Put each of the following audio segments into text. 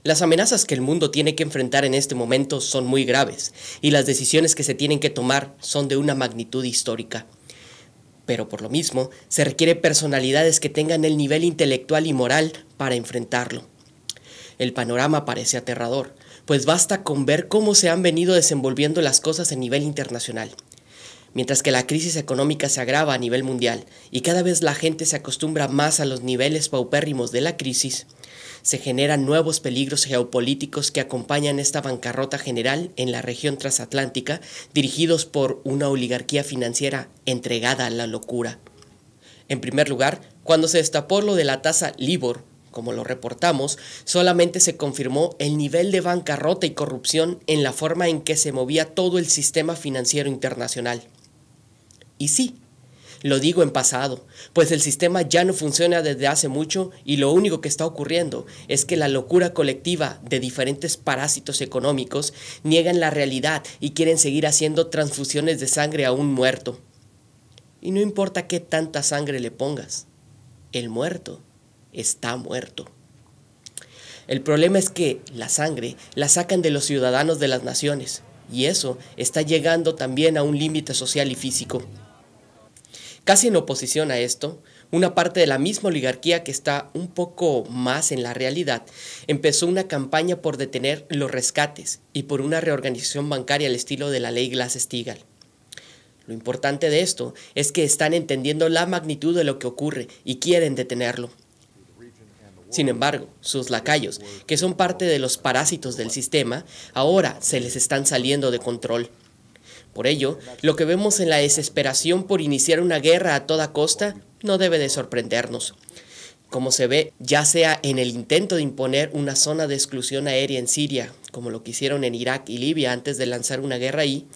Las amenazas que el mundo tiene que enfrentar en este momento son muy graves, y las decisiones que se tienen que tomar son de una magnitud histórica. Pero por lo mismo, se requiere personalidades que tengan el nivel intelectual y moral para enfrentarlo. El panorama parece aterrador, pues basta con ver cómo se han venido desenvolviendo las cosas a nivel internacional. Mientras que la crisis económica se agrava a nivel mundial y cada vez la gente se acostumbra más a los niveles paupérrimos de la crisis, se generan nuevos peligros geopolíticos que acompañan esta bancarrota general en la región transatlántica, dirigidos por una oligarquía financiera entregada a la locura. En primer lugar, cuando se destapó lo de la tasa LIBOR, como lo reportamos, solamente se confirmó el nivel de bancarrota y corrupción en la forma en que se movía todo el sistema financiero internacional. Y sí, lo digo en pasado, pues el sistema ya no funciona desde hace mucho y lo único que está ocurriendo es que la locura colectiva de diferentes parásitos económicos niegan la realidad y quieren seguir haciendo transfusiones de sangre a un muerto. Y no importa qué tanta sangre le pongas, el muerto está muerto. El problema es que la sangre la sacan de los ciudadanos de las naciones, y eso está llegando también a un límite social y físico. Casi en oposición a esto, una parte de la misma oligarquía que está un poco más en la realidad, empezó una campaña por detener los rescates y por una reorganización bancaria al estilo de la ley Glass-Steagall. Lo importante de esto es que están entendiendo la magnitud de lo que ocurre y quieren detenerlo. Sin embargo, sus lacayos, que son parte de los parásitos del sistema, ahora se les están saliendo de control. Por ello, lo que vemos en la desesperación por iniciar una guerra a toda costa no debe de sorprendernos. Como se ve, ya sea en el intento de imponer una zona de exclusión aérea en Siria, como lo que hicieron en Irak y Libia antes de lanzar una guerra ahí,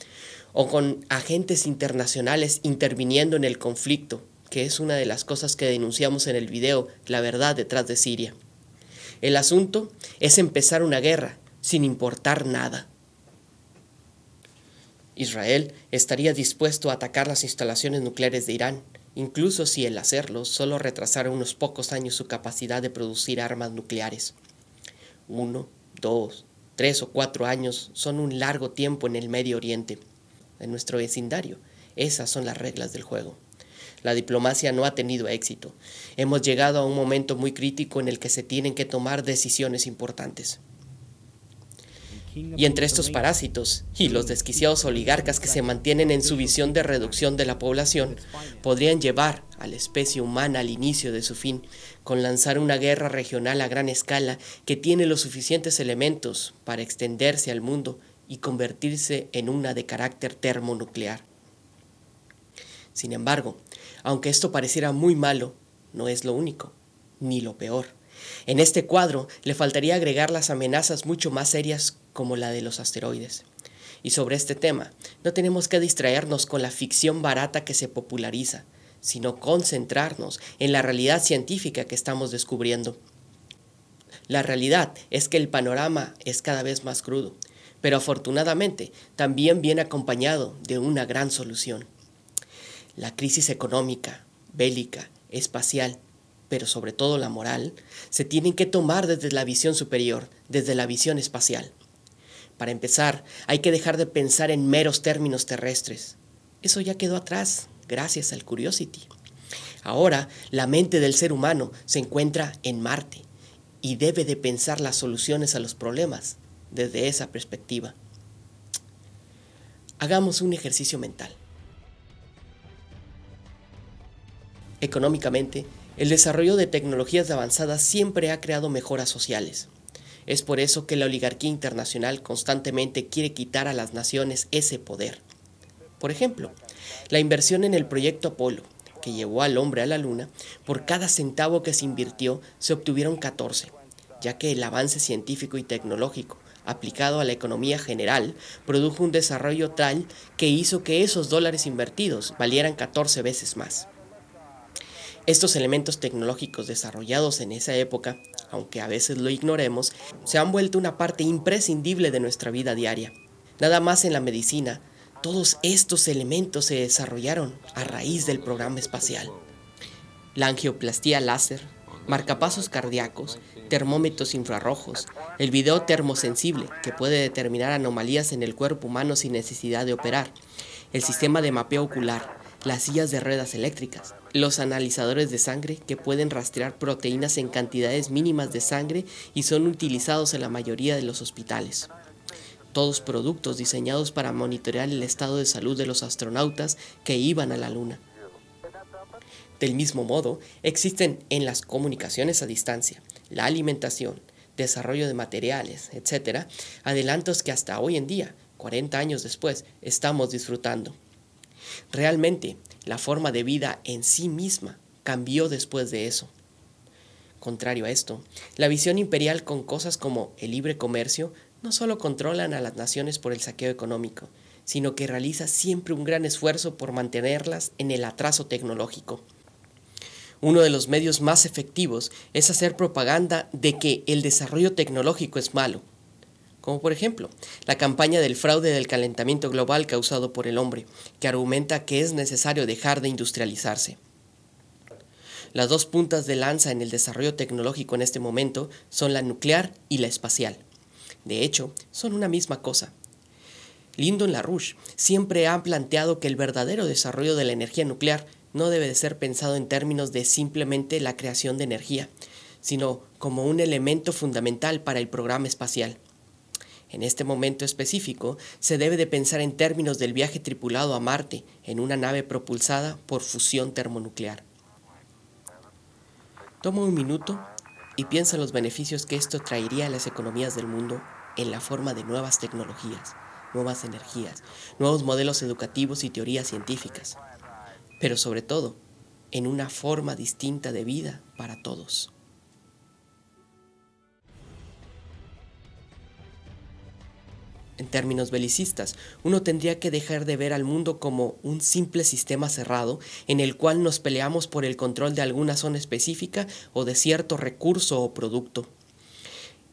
o con agentes internacionales interviniendo en el conflicto, que es una de las cosas que denunciamos en el video, la verdad detrás de Siria. El asunto es empezar una guerra sin importar nada. Israel estaría dispuesto a atacar las instalaciones nucleares de Irán, incluso si el hacerlo solo retrasara unos pocos años su capacidad de producir armas nucleares. 1, 2, 3 o 4 años son un largo tiempo en el Medio Oriente. En nuestro vecindario, esas son las reglas del juego. La diplomacia no ha tenido éxito. Hemos llegado a un momento muy crítico en el que se tienen que tomar decisiones importantes. Y entre estos parásitos y los desquiciados oligarcas que se mantienen en su visión de reducción de la población, podrían llevar a la especie humana al inicio de su fin, con lanzar una guerra regional a gran escala que tiene los suficientes elementos para extenderse al mundo y convertirse en una de carácter termonuclear. Sin embargo, aunque esto pareciera muy malo, no es lo único, ni lo peor. En este cuadro le faltaría agregar las amenazas mucho más serias como la de los asteroides. Y sobre este tema, no tenemos que distraernos con la ficción barata que se populariza, sino concentrarnos en la realidad científica que estamos descubriendo. La realidad es que el panorama es cada vez más crudo, pero afortunadamente también viene acompañado de una gran solución. La crisis económica, bélica, espacial, pero sobre todo la moral, se tienen que tomar desde la visión superior, desde la visión espacial. Para empezar, hay que dejar de pensar en meros términos terrestres. Eso ya quedó atrás, gracias al Curiosity. Ahora, la mente del ser humano se encuentra en Marte y debe de pensar las soluciones a los problemas desde esa perspectiva. Hagamos un ejercicio mental. Económicamente, el desarrollo de tecnologías avanzadas siempre ha creado mejoras sociales. Es por eso que la oligarquía internacional constantemente quiere quitar a las naciones ese poder. Por ejemplo, la inversión en el proyecto Apolo, que llevó al hombre a la luna, por cada centavo que se invirtió se obtuvieron 14, ya que el avance científico y tecnológico aplicado a la economía general produjo un desarrollo tal que hizo que esos dólares invertidos valieran 14 veces más. Estos elementos tecnológicos desarrollados en esa época, aunque a veces lo ignoremos, se han vuelto una parte imprescindible de nuestra vida diaria. Nada más en la medicina, todos estos elementos se desarrollaron a raíz del programa espacial. La angioplastía láser, marcapasos cardíacos, termómetros infrarrojos, el video termosensible, que puede determinar anomalías en el cuerpo humano sin necesidad de operar, el sistema de mapeo ocular, las sillas de ruedas eléctricas, los analizadores de sangre que pueden rastrear proteínas en cantidades mínimas de sangre y son utilizados en la mayoría de los hospitales. Todos productos diseñados para monitorear el estado de salud de los astronautas que iban a la Luna. Del mismo modo, existen en las comunicaciones a distancia, la alimentación, desarrollo de materiales, etc., adelantos que hasta hoy en día, 40 años después, estamos disfrutando. Realmente, la forma de vida en sí misma cambió después de eso. Contrario a esto, la visión imperial con cosas como el libre comercio no solo controlan a las naciones por el saqueo económico, sino que realiza siempre un gran esfuerzo por mantenerlas en el atraso tecnológico. Uno de los medios más efectivos es hacer propaganda de que el desarrollo tecnológico es malo, como por ejemplo la campaña del fraude del calentamiento global causado por el hombre, que argumenta que es necesario dejar de industrializarse. Las dos puntas de lanza en el desarrollo tecnológico en este momento son la nuclear y la espacial. De hecho, son una misma cosa. Lyndon LaRouche siempre ha planteado que el verdadero desarrollo de la energía nuclear no debe de ser pensado en términos de simplemente la creación de energía, sino como un elemento fundamental para el programa espacial. En este momento específico, se debe de pensar en términos del viaje tripulado a Marte en una nave propulsada por fusión termonuclear. Toma un minuto y piensa en los beneficios que esto traería a las economías del mundo en la forma de nuevas tecnologías, nuevas energías, nuevos modelos educativos y teorías científicas, pero sobre todo, en una forma distinta de vida para todos. En términos belicistas, uno tendría que dejar de ver al mundo como un simple sistema cerrado en el cual nos peleamos por el control de alguna zona específica o de cierto recurso o producto.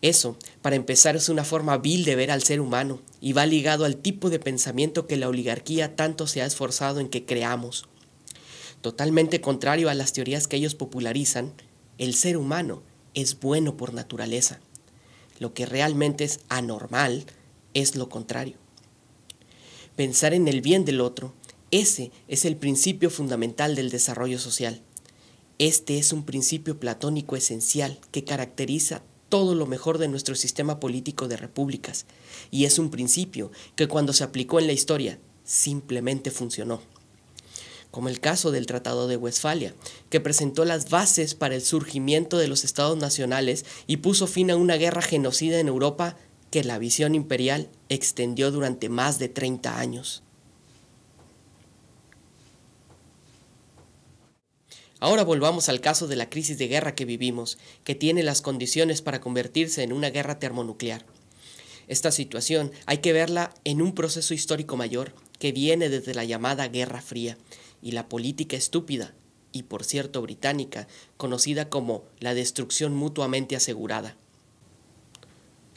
Eso, para empezar, es una forma vil de ver al ser humano y va ligado al tipo de pensamiento que la oligarquía tanto se ha esforzado en que creamos. Totalmente contrario a las teorías que ellos popularizan, el ser humano es bueno por naturaleza. Lo que realmente es anormal es lo contrario. Pensar en el bien del otro, ese es el principio fundamental del desarrollo social. Este es un principio platónico esencial que caracteriza todo lo mejor de nuestro sistema político de repúblicas, y es un principio que cuando se aplicó en la historia simplemente funcionó. Como el caso del Tratado de Westfalia, que presentó las bases para el surgimiento de los estados nacionales y puso fin a una guerra genocida en Europa que la visión imperial extendió durante más de 30 años. Ahora volvamos al caso de la crisis de guerra que vivimos, que tiene las condiciones para convertirse en una guerra termonuclear. Esta situación hay que verla en un proceso histórico mayor que viene desde la llamada Guerra Fría y la política estúpida, y por cierto británica, conocida como la destrucción mutuamente asegurada.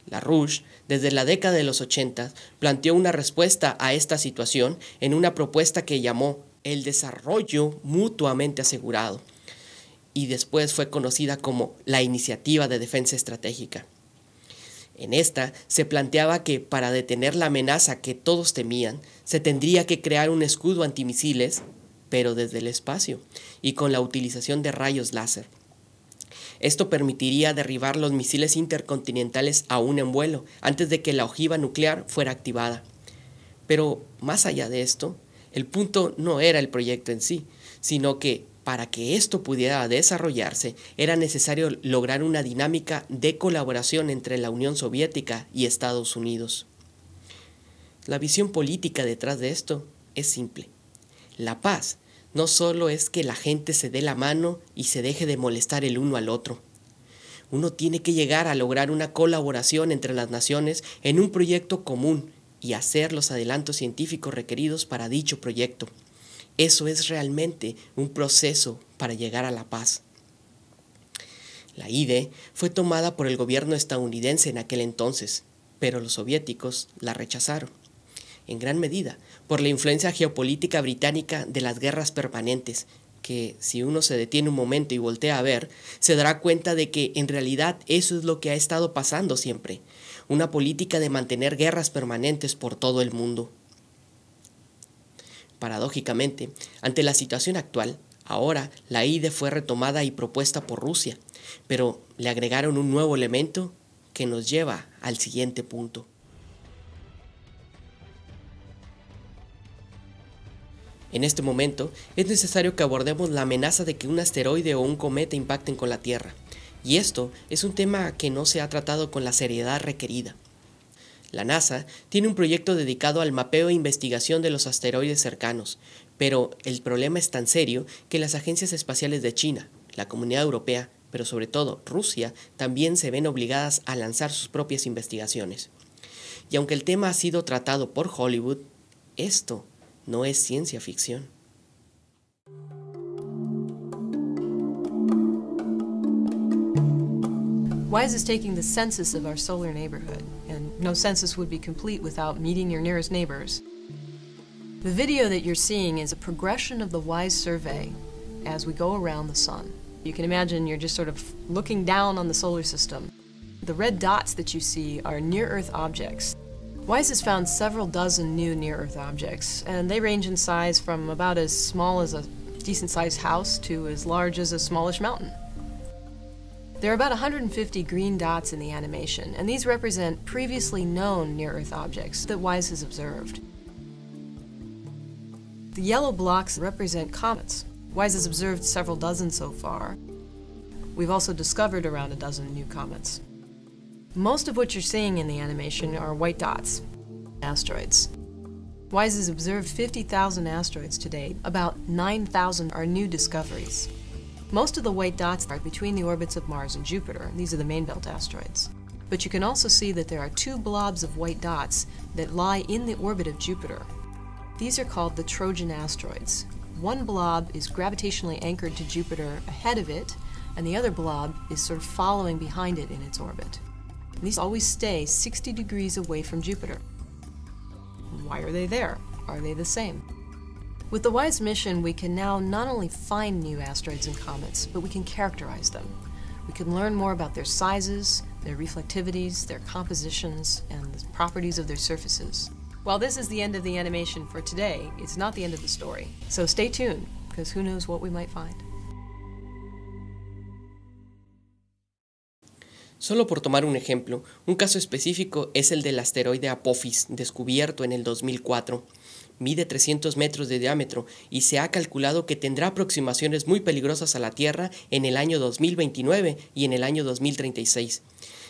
LaRouche, desde la década de los 80, planteó una respuesta a esta situación en una propuesta que llamó el desarrollo mutuamente asegurado, y después fue conocida como la Iniciativa de Defensa Estratégica. En esta se planteaba que para detener la amenaza que todos temían, se tendría que crear un escudo antimisiles, pero desde el espacio, y con la utilización de rayos láser. Esto permitiría derribar los misiles intercontinentales aún en vuelo, antes de que la ojiva nuclear fuera activada. Pero más allá de esto, el punto no era el proyecto en sí, sino que para que esto pudiera desarrollarse era necesario lograr una dinámica de colaboración entre la Unión Soviética y Estados Unidos. La visión política detrás de esto es simple. La paz no solo es que la gente se dé la mano y se deje de molestar el uno al otro. Uno tiene que llegar a lograr una colaboración entre las naciones en un proyecto común y hacer los adelantos científicos requeridos para dicho proyecto. Eso es realmente un proceso para llegar a la paz. La IDE fue tomada por el gobierno estadounidense en aquel entonces, pero los soviéticos la rechazaron, en gran medida por la influencia geopolítica británica de las guerras permanentes, que si uno se detiene un momento y voltea a ver, se dará cuenta de que en realidad eso es lo que ha estado pasando siempre, una política de mantener guerras permanentes por todo el mundo. Paradójicamente, ante la situación actual, ahora la AIDE fue retomada y propuesta por Rusia, pero le agregaron un nuevo elemento que nos lleva al siguiente punto. En este momento, es necesario que abordemos la amenaza de que un asteroide o un cometa impacten con la Tierra, y esto es un tema que no se ha tratado con la seriedad requerida. La NASA tiene un proyecto dedicado al mapeo e investigación de los asteroides cercanos, pero el problema es tan serio que las agencias espaciales de China, la Comunidad Europea, pero sobre todo Rusia, también se ven obligadas a lanzar sus propias investigaciones. Y aunque el tema ha sido tratado por Hollywood, esto no es ciencia ficción. WISE is taking the census of our solar neighborhood, and no census would be complete without meeting your nearest neighbors. The video that you're seeing is a progression of the WISE survey as we go around the sun. You can imagine you're just sort of looking down on the solar system. The red dots that you see are near-Earth objects. WISE has found several dozen new near-Earth objects, and they range in size from about as small as a decent-sized house to as large as a smallish mountain. There are about 150 green dots in the animation, and these represent previously known near-Earth objects that WISE has observed. The yellow blocks represent comets. WISE has observed several dozen so far. We've also discovered around a dozen new comets. Most of what you're seeing in the animation are white dots, asteroids. WISE has observed 50,000 asteroids to date. About 9,000 are new discoveries. Most of the white dots are between the orbits of Mars and Jupiter. These are the main belt asteroids. But you can also see that there are two blobs of white dots that lie in the orbit of Jupiter. These are called the Trojan asteroids. One blob is gravitationally anchored to Jupiter ahead of it, and the other blob is sort of following behind it in its orbit. These always stay 60 degrees away from Jupiter. Why are they there? Are they the same? With the WISE mission, we can now not only find new asteroids and comets, but we can characterize them. We can learn more about their sizes, their reflectivities, their compositions, and the properties of their surfaces. While this is the end of the animation for today, it's not the end of the story. So stay tuned, because who knows what we might find. Solo por tomar un ejemplo, un caso específico es el del asteroide Apophis, descubierto en el 2004. Mide 300 metros de diámetro y se ha calculado que tendrá aproximaciones muy peligrosas a la Tierra en el año 2029 y en el año 2036.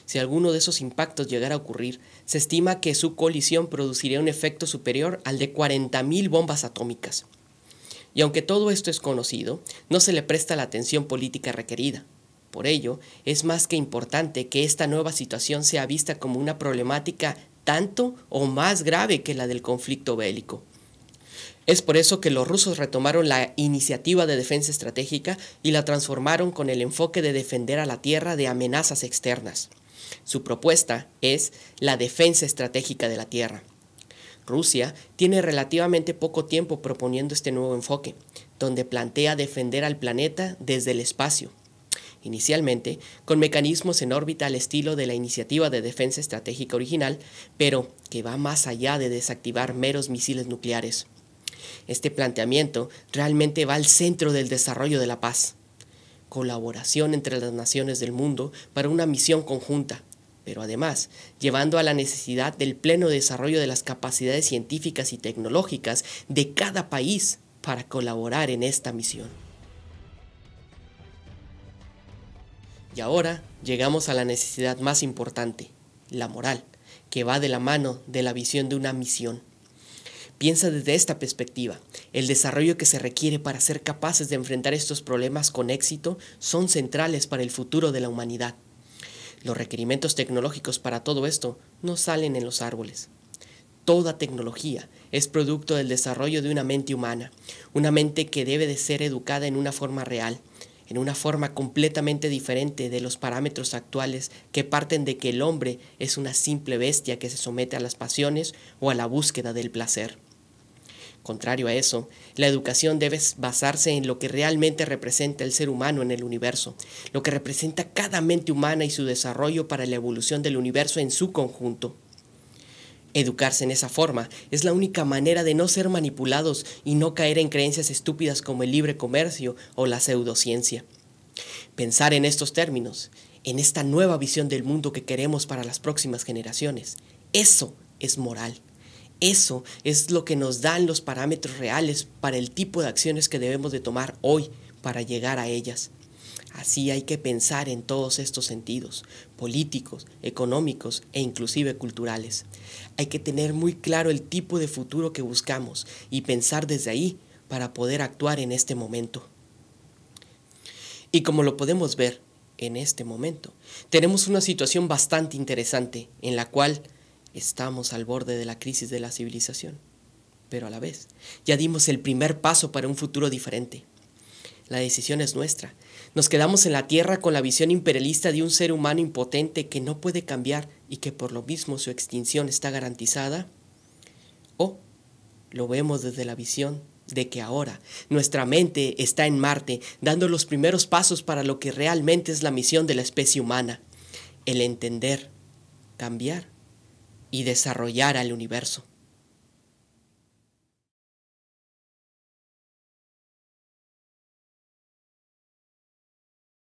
Si alguno de esos impactos llegara a ocurrir, se estima que su colisión produciría un efecto superior al de 40.000 bombas atómicas. Y aunque todo esto es conocido, no se le presta la atención política requerida. Por ello, es más que importante que esta nueva situación sea vista como una problemática tanto o más grave que la del conflicto bélico. Es por eso que los rusos retomaron la iniciativa de defensa estratégica y la transformaron con el enfoque de defender a la Tierra de amenazas externas. Su propuesta es la defensa estratégica de la Tierra. Rusia tiene relativamente poco tiempo proponiendo este nuevo enfoque, donde plantea defender al planeta desde el espacio. Inicialmente, con mecanismos en órbita al estilo de la iniciativa de defensa estratégica original, pero que va más allá de desactivar meros misiles nucleares. Este planteamiento realmente va al centro del desarrollo de la paz. Colaboración entre las naciones del mundo para una misión conjunta, pero además llevando a la necesidad del pleno desarrollo de las capacidades científicas y tecnológicas de cada país para colaborar en esta misión. Y ahora llegamos a la necesidad más importante, la moral, que va de la mano de la visión de una misión. Piensa desde esta perspectiva, el desarrollo que se requiere para ser capaces de enfrentar estos problemas con éxito son centrales para el futuro de la humanidad. Los requerimientos tecnológicos para todo esto no salen en los árboles. Toda tecnología es producto del desarrollo de una mente humana, una mente que debe de ser educada en una forma real, en una forma completamente diferente de los parámetros actuales que parten de que el hombre es una simple bestia que se somete a las pasiones o a la búsqueda del placer. Contrario a eso, la educación debe basarse en lo que realmente representa el ser humano en el universo, lo que representa cada mente humana y su desarrollo para la evolución del universo en su conjunto. Educarse en esa forma es la única manera de no ser manipulados y no caer en creencias estúpidas como el libre comercio o la pseudociencia. Pensar en estos términos, en esta nueva visión del mundo que queremos para las próximas generaciones, eso es moral. Eso es lo que nos dan los parámetros reales para el tipo de acciones que debemos de tomar hoy para llegar a ellas. Así hay que pensar en todos estos sentidos, políticos, económicos e inclusive culturales. Hay que tener muy claro el tipo de futuro que buscamos y pensar desde ahí para poder actuar en este momento. Y como lo podemos ver en este momento, tenemos una situación bastante interesante en la cual estamos al borde de la crisis de la civilización, pero a la vez ya dimos el primer paso para un futuro diferente. La decisión es nuestra. Nos quedamos en la Tierra con la visión imperialista de un ser humano impotente que no puede cambiar y que por lo mismo su extinción está garantizada. O lo vemos desde la visión de que ahora nuestra mente está en Marte, dando los primeros pasos para lo que realmente es la misión de la especie humana, el entender, cambiar y desarrollar al universo.